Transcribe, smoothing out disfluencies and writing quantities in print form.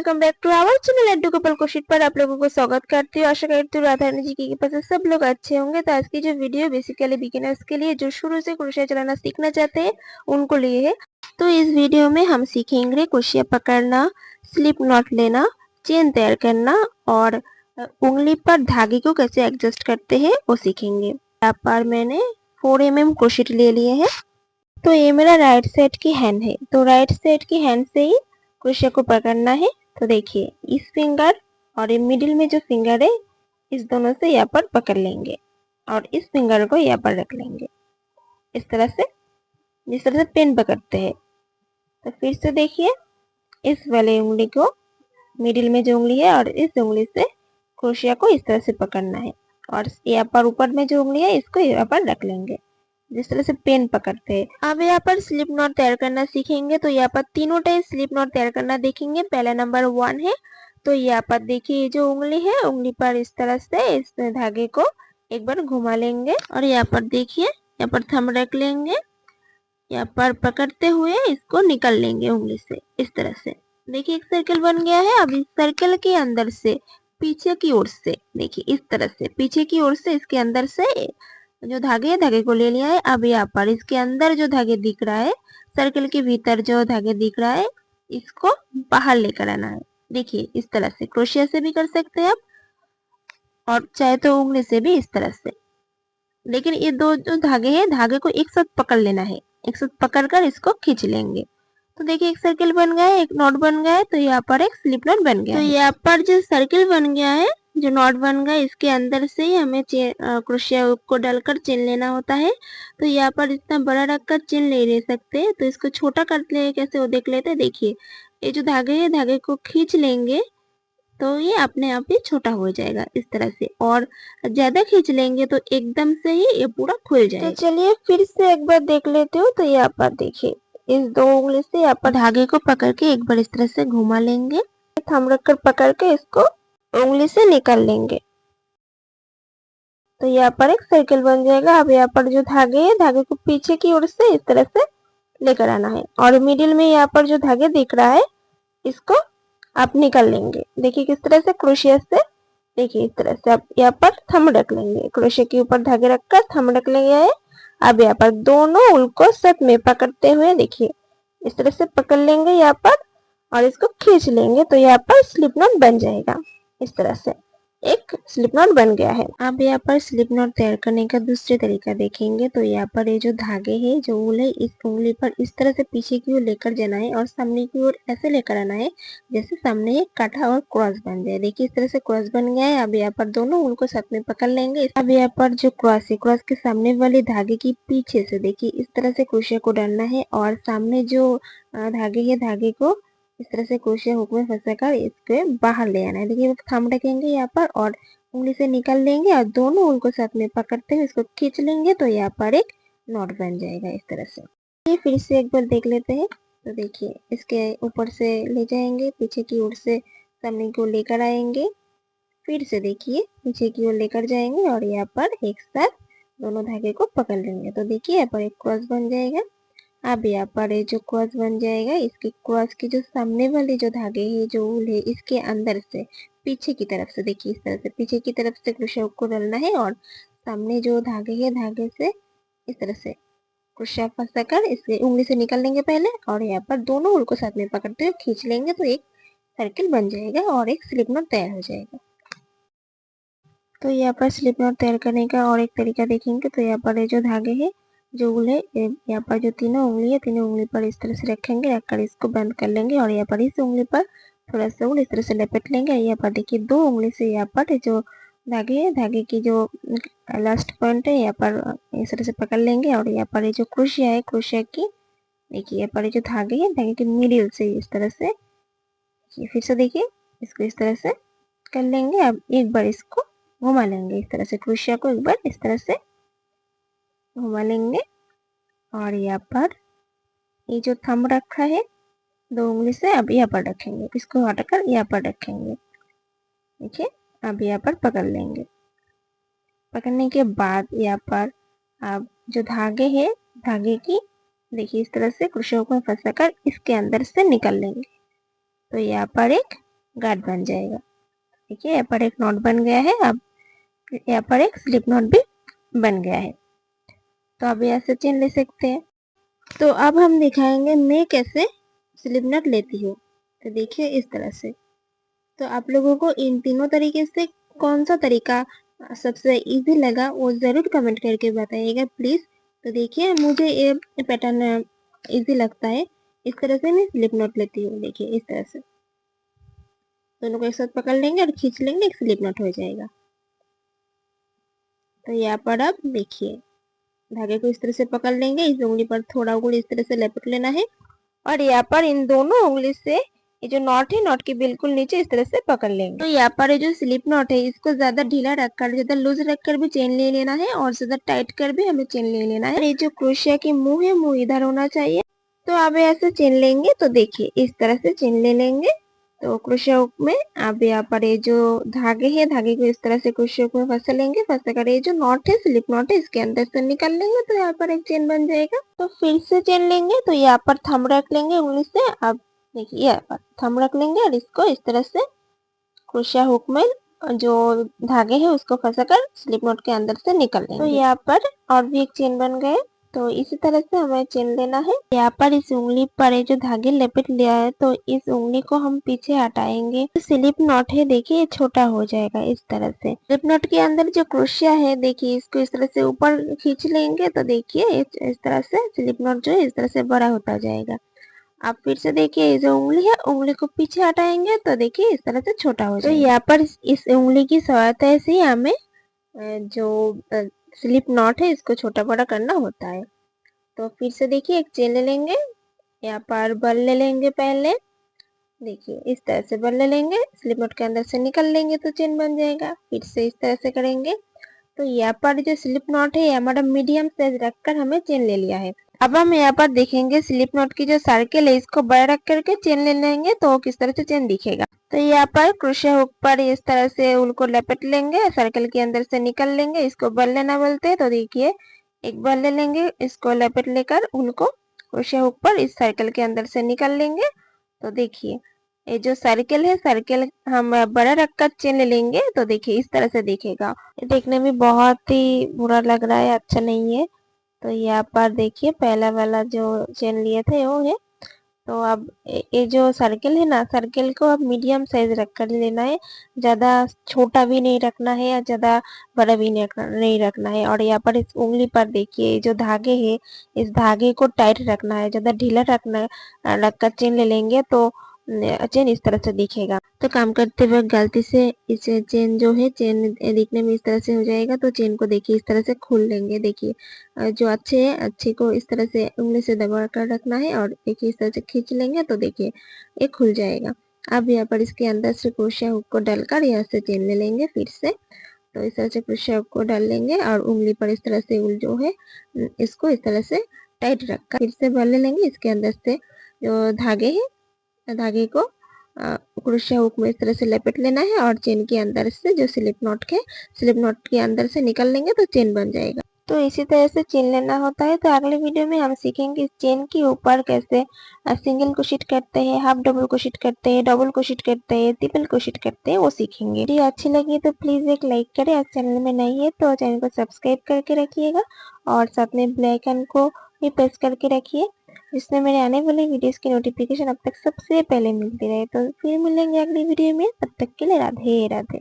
Welcome back to our channel Laddu Gopal कोशिश पर आप लोगों को स्वागत करती हूँ। आशा करती हूँ राधा रानी जी के पास सब लोग अच्छे होंगे। तो आज की जो वीडियो बेसिकली बिगिनर्स के लिए जो शुरू से क्रोशिया चलाना सीखना चाहते हैं उनको लिए है। तो इस वीडियो में हम सीखेंगे क्रोशिया पकड़ना, स्लिप नॉट लेना, चेन तैयार करना और उंगली पर धागे को कैसे एडजस्ट करते हैं वो सीखेंगे। यहाँ पर मैंने 4 mm क्रोशिया ले लिए हैं। तो ये मेरा राइट साइड की हैंड है, तो राइट साइड की हैंड से ही क्रोशिया को पकड़ना है। तो देखिए इस फिंगर और ये मिडिल में जो फिंगर है इस दोनों से यहाँ पर पकड़ लेंगे और इस फिंगर को यहाँ पर रख लेंगे इस तरह से, जिस तरह से पेन पकड़ते हैं। तो फिर से देखिए इस वाले उंगली को, मिडिल में जो उंगली है और इस उंगली से क्रोशिया को इस तरह से पकड़ना है और यहाँ पर ऊपर में जो उंगली है इसको यहाँ पर रख लेंगे जिस तरह से पेन पकड़ते हैं। अब यहाँ पर स्लिप नॉट तैयार करना सीखेंगे। तो यहाँ पर तीनों टाइप स्लिप नॉट तैयार करना देखेंगे। पहला नंबर 1 है। तो यहाँ पर देखिए जो उंगली है, उंगली पर इस तरह से इस धागे को एक बार घुमा लेंगे और यहाँ पर देखिए यहाँ पर थंब रख लेंगे, यहाँ पर पकड़ते हुए इसको निकल लेंगे उंगली से इस तरह से। देखिए एक सर्कल बन गया है। अब इस सर्कल के अंदर से पीछे की ओर से देखिए इस तरह से पीछे की ओर से इसके अंदर से जो धागे है धागे को ले लिया है। अब यहाँ पर इसके अंदर जो धागे दिख रहा है, सर्कल के भीतर जो धागे दिख रहा है इसको बाहर लेकर आना है। देखिए इस तरह से क्रोशिया से भी कर सकते हैं आप और चाहे तो उंगली से भी इस तरह से। लेकिन ये दो जो धागे हैं धागे को एक साथ पकड़ लेना है, एक साथ पकड़कर इसको खींच लेंगे। तो देखिए एक सर्कल बन गया है, एक नॉट बन गया है। तो यहाँ पर एक स्लिप नॉट बन गया है। तो यहाँ पर जो सर्कल बन गया है, जो नॉट बन गया, इसके अंदर से ही हमें क्रोशिया को डालकर चेन लेना होता है। तो यहाँ पर इतना बड़ा रखकर चेन ले सकते हैं। तो इसको छोटा करते हैं कैसे वो देख लेते हैं। देखिए ये जो धागे है धागे को खींच लेंगे तो ये अपने आप ही छोटा हो जाएगा इस तरह से, और ज्यादा खींच लेंगे तो एकदम से ही ये पूरा खुल जाएगा। तो चलिए फिर से एक बार देख लेते हो। तो यहाँ पर देखिए इस दो उंगली से यहाँ पर धागे को पकड़ के एक बार इस तरह से घुमा लेंगे, थंब रखकर पकड़ के इसको उंगली से निकाल लेंगे। तो यहाँ पर एक सर्कल बन जाएगा। अब यहाँ पर जो धागे है धागे को पीछे की ओर से इस तरह से लेकर आना है और मिडिल में यहाँ पर जो धागे दिख रहा है इसको आप निकाल लेंगे। देखिए किस तरह से क्रोशिया से, देखिए इस तरह से आप यहाँ पर थंब रख लेंगे, क्रोशिया के ऊपर धागे रखकर थंब रख लेंगे। अब यहाँ पर दोनों उंगली को साथ में पकड़ते हुए देखिए इस तरह से पकड़ लेंगे यहाँ पर और इसको खींच लेंगे। तो यहाँ पर स्लिप नॉट बन जाएगा। इस तरह से एक स्लिप नॉट बन गया है। अब यहाँ पर स्लिप नॉट तैयार करने का दूसरे तरीका देखेंगे। तो यहाँ पर ये जो धागे है जो उंगली है इस उंगली पर इस तरह से पीछे की ओर लेकर जाना है और सामने की ओर ऐसे लेकर आना है जैसे सामने एक कांटा और क्रॉस बन जाए। देखिए इस तरह से क्रॉस बन गया है। अब यहाँ पर दोनों उंगली को साथ में पकड़ लेंगे। अब यहाँ पर जो क्रॉस है, क्रॉस के सामने वाले धागे की पीछे से देखिए इस तरह से क्रोशिया को डालना है और सामने जो धागे है धागे को इस तरह से क्रोशिया हुक में फंसाकर इसके बाहर ले आना है। देखिए थंब रखेंगे यहाँ पर और उंगली से निकाल लेंगे और दोनों उंगली को साथ में पकड़ते हुए इसको खींच लेंगे। तो यहाँ पर एक नॉट बन जाएगा इस तरह से। ये फिर से एक बार देख लेते हैं। तो देखिए इसके ऊपर से ले जाएंगे, पीछे की ओर से सामने की ओर लेकर आएंगे, फिर से देखिए पीछे की ओर लेकर जाएंगे और यहाँ पर एक साथ दोनों धागे को पकड़ लेंगे। तो देखिए यहाँ पर एक क्रॉस बन जाएगा। अब यहाँ पर जो क्रॉस बन जाएगा, इसके क्रॉस के जो सामने वाले जो धागे है जो ऊल है इसके अंदर से पीछे की तरफ से देखिए इस तरह से पीछे की तरफ से क्रोशिया को डालना है और सामने जो धागे है धागे से इस तरह से क्रोशिया फंसाकर इसके उंगली से निकाल लेंगे पहले और यहाँ पर दोनों उंगली को साथ में पकड़ते हुए खींच लेंगे। तो एक सर्किल बन जाएगा और एक स्लिप नॉट तैयार हो जाएगा। तो यहाँ पर स्लिप नॉट तैयार करने का और एक तरीका देखेंगे। तो यहाँ पर जो धागे है जो उंगली है यहाँ पर जो तीनों उंगली है तीनों उंगली पर इस तरह से रखेंगे, रखकर इसको बंद कर लेंगे और यहाँ पर इस उंगली पर थोड़ा सा उंगली इस तरह से लपेट लेंगे। यहाँ पर देखिए दो उंगली से यहाँ पर जो धागे है धागे की जो लास्ट पॉइंट है यहाँ पर इस तरह से पकड़ लेंगे और यहाँ पर जो क्रोशिया है क्रोशिया की देखिए यहाँ पर जो धागे है धागे के मिडिल से इस तरह से फिर से देखिए इसको इस तरह से कर लेंगे। अब एक बार इसको घुमा लेंगे इस तरह से, क्रोशिया को एक बार इस तरह से घुमा लेंगे और यहाँ पर ये जो थंब रखा है दो उंगली से अब यहाँ पर रखेंगे, इसको हटाकर यहाँ पर रखेंगे। देखिए अब यहाँ पर पकड़ लेंगे। पकड़ने के बाद यहाँ पर अब जो धागे है धागे की देखिए इस तरह से क्रोशिया को फंसाकर इसके अंदर से निकाल लेंगे। तो यहाँ पर एक गार्ड बन जाएगा। देखिए यहाँ पर एक नॉट बन गया है, अब यहाँ पर एक स्लिप नॉट भी बन गया है। तो अब यहाँ से चेन ले सकते हैं। तो अब हम दिखाएंगे मैं कैसे स्लिप नॉट लेती हूँ। तो देखिए इस तरह से। तो आप लोगों को इन तीनों तरीके से कौन सा तरीका सबसे इजी लगा वो ज़रूर कमेंट करके बताइएगा प्लीज़। तो देखिए मुझे ये पैटर्न इजी लगता है, इस तरह से मैं स्लिप नॉट लेती हूँ। देखिए इस तरह से दोनों को एक साथ पकड़ लेंगे और खींच लेंगे, एक स्लिप नॉट हो जाएगा। तो यहाँ पर अब देखिए धागे को इस तरह से पकड़ लेंगे, इस उंगली पर थोड़ा उंगली इस तरह से लपेट लेना है और यहाँ पर इन दोनों उंगली से ये जो नॉट है नॉट के बिल्कुल नीचे इस तरह से पकड़ लेंगे। तो यहाँ पर ये जो स्लिप नॉट है इसको ज्यादा ढीला रखकर, ज्यादा लूज रखकर भी चेन ले लेना है और ज्यादा टाइट कर भी हमें चेन ले लेना है। ये जो क्रोशिया की मुंह है मुंह इधर होना चाहिए। तो अब ऐसे चेन लेंगे, तो देखिए इस तरह से चेन ले लेंगे। तो क्रोशिया हुक में अब यहाँ पर ये जो धागे है धागे को इस तरह से क्रोशिया हुक में फंसा लेंगे। फंसा कर ये जो नॉट है स्लिप नॉट है इसके अंदर से निकाल लेंगे। तो यहाँ पर एक चेन बन जाएगा। तो फिर से चेन लेंगे, तो यहाँ पर थंब रख लेंगे उंगली से। अब देखिए यहाँ पर थंब रख लेंगे और इसको इस तरह से क्रोशिया हुक में जो धागे है उसको फंसा कर स्लिप नॉट के अंदर से निकल लेंगे। तो यहाँ पर और भी एक चेन बन गए। तो इसी तरह से हमें चेन लेना है। यहाँ पर इस उंगली पर ये जो धागे लपेट लिया है तो इस उंगली को हम पीछे हटाएंगे। तो स्लिप नॉट है देखिए ये छोटा हो जाएगा इस तरह से। स्लिप नॉट के अंदर जो क्रोशिया है देखिए इसको इस तरह से ऊपर खींच लेंगे। तो देखिए इस तरह से स्लिप नॉट जो है इस तरह से बड़ा होता जाएगा। आप फिर से देखिए ये जो उंगली है उंगली को पीछे हटाएंगे तो देखिए इस तरह से छोटा हो जाएगा। तो यहाँ पर इस उंगली की सहायता से हमें जो स्लिप नॉट है इसको छोटा बड़ा करना होता है। तो फिर से देखिए एक चेन ले लेंगे, यहाँ पर बल ले लेंगे पहले। देखिए इस तरह से बल ले लेंगे, स्लिप नॉट के अंदर से निकल लेंगे तो चेन बन जाएगा। फिर से इस तरह से करेंगे। तो यहाँ पर जो स्लिप नॉट है हमारा मीडियम साइज रखकर हमें चेन ले लिया है। अब हम यहाँ पर देखेंगे स्लिप नॉट की जो सर्किल है इसको बड़ा रख करके चेन ले लेंगे तो किस तरह से चेन दिखेगा। तो यहाँ पर क्रोशिया हुक पर इस तरह से उनको लपेट लेंगे, सर्किल के अंदर से निकल लेंगे। इसको बल लेना बोलते हैं। तो देखिए एक बल ले लेंगे, इसको लपेट लेकर उनको क्रोशिया हुक पर इस सर्किल के अंदर से निकल लेंगे। तो देखिए ये जो सर्किल है सर्किल हम बड़ा रखकर चेन ले लेंगे तो देखिए इस तरह से दिखेगा। ये देखने में बहुत ही बुरा लग रहा है, अच्छा नहीं है। तो यहाँ पर देखिए पहला वाला जो चेन लिए थे वो है। तो अब ये जो सर्किल है ना सर्किल को अब मीडियम साइज रख कर लेना है, ज्यादा छोटा भी नहीं रखना है या ज्यादा बड़ा भी नहीं रखना है। और यहाँ पर इस उंगली पर देखिए जो धागे है इस धागे को टाइट रखना है, ज्यादा ढीला रखना रखकर चेन ले लेंगे तो चेन इस तरह से दिखेगा। तो काम करते वक्त गलती से इस चेन जो है चेन दिखने में इस तरह से हो जाएगा। तो चेन को देखिए इस तरह से खोल लेंगे। देखिए जो अच्छे है अच्छे को इस तरह से उंगली से दबा कर रखना है और देखिए इस तरह से खींच लेंगे तो देखिए ये खुल जाएगा। अब यहाँ पर इसके अंदर से क्रोशिया हुक को डालकर यहाँ से चेन ले लेंगे फिर से। तो इस तरह से क्रोशिया हुक को डाल लेंगे और उंगली पर इस तरह से जो है इसको इस तरह से टाइट रखकर फिर से भर ले लेंगे। इसके अंदर से जो धागे है धागे को क्रोशिया हुक में इस तरह से लपेट लेना है और चेन के अंदर से जो स्लिप नॉट के अंदर से निकल लेंगे तो चेन बन जाएगा। तो इसी तरह से चेन लेना होता है। तो अगले वीडियो में हम सीखेंगे इस चेन के ऊपर कैसे सिंगल क्रोशेट करते हैं, हाफ डबल क्रोशेट करते हैं, डबल क्रोशेट करते हैं, ट्रिपल क्रोशेट करते हैं, वो सीखेंगे। वीडियो अच्छी लगी तो प्लीज एक लाइक करें और चैनल में नई है तो चैनल को सब्सक्राइब करके रखिएगा और साथ में बेल आइकन को भी प्रेस करके रखिए जिससे मेरे आने वाले वीडियोस की नोटिफिकेशन अब तक सबसे पहले मिलती रहे। तो फिर मिलेंगे अगली वीडियो में, तब तक के लिए राधे राधे।